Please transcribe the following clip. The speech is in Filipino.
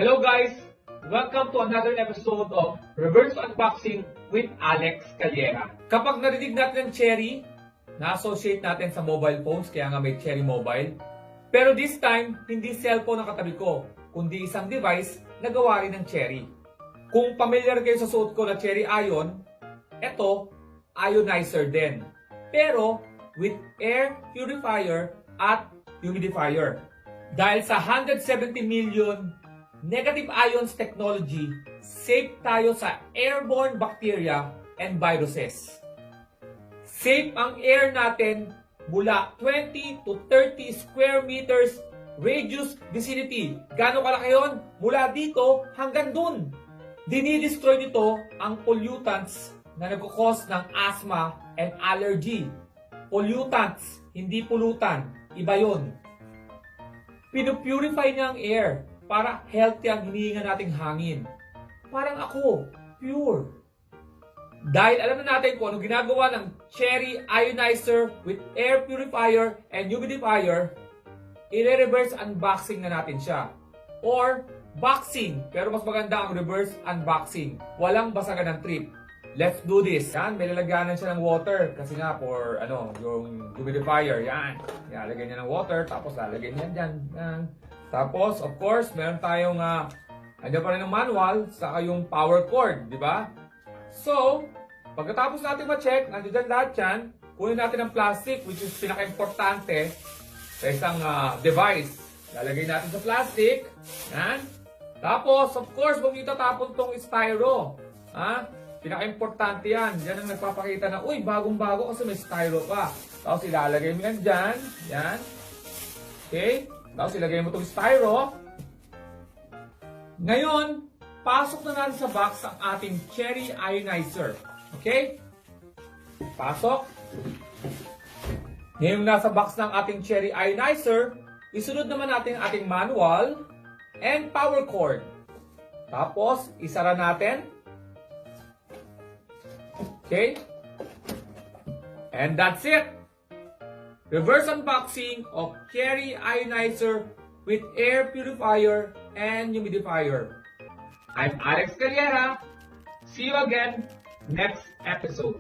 Hello guys! Welcome to another episode of Reverse Unboxing with Alex CALLEJA. Kapag narinig natin ng cherry, na-associate natin sa mobile phones, kaya nga may cherry mobile. Pero this time, hindi cellphone ang katabi ko, kundi isang device na gawa rin ng cherry. Kung familiar kayo sa suot ko na cherry ion, eto, ionizer din. Pero with air purifier at humidifier. Dahil sa 170 million negative ions technology, safe tayo sa airborne bacteria and viruses. Safe ang air natin mula 20 to 30 square meters radius vicinity. Gano'ng kalaki yun? Mula dito hanggang dun. Dinidestroy nito ang pollutants na nagkukos ng asthma and allergy. Pollutants, hindi pulutan. Iba yun. Pinupurify niya ang air para healthy ang hinihinga nating hangin. Parang ako, pure. Dahil alam na natin kung ano ginagawa ng cherry ionizer with air purifier and humidifier, i-reverse unboxing na natin siya. Or boxing, pero mas maganda ang reverse unboxing. Walang basagan ng trip. Let's do this. Yan, may lalagyanan siya ng water kasi nga for yung humidifier. Yan. Lalagyan niya ng water tapos lalagyan niya dyan. Yan. Tapos, of course, meron tayong andyan pa rin ng manual, saka yung power cord, di ba? So, pagkatapos natin ma-check, nandiyan lahat yan, kunin natin ang plastic, which is pinaka-importante sa isang device. Lalagay natin sa plastic. Yan. Tapos, of course, huwag nyo tatapon tong styro. Pinaka-importante yan. Yan ang nagpapakita na, uy, bagong-bago kasi may styro pa. Tapos, ilalagay mo yan dyan. Yan. Okay? Tapos ilagay mo itong styro. Ngayon, pasok na natin sa box ang ating cherry ionizer. Okay? Pasok. Ngayon nasa box ng ating cherry ionizer, isunod naman natin ang ating manual and power cord. Tapos, isara natin. Okay? And that's it. Reverse unboxing of cherry ionizer with air purifier and humidifier. I'm Alex CALLEJA. See you again next episode.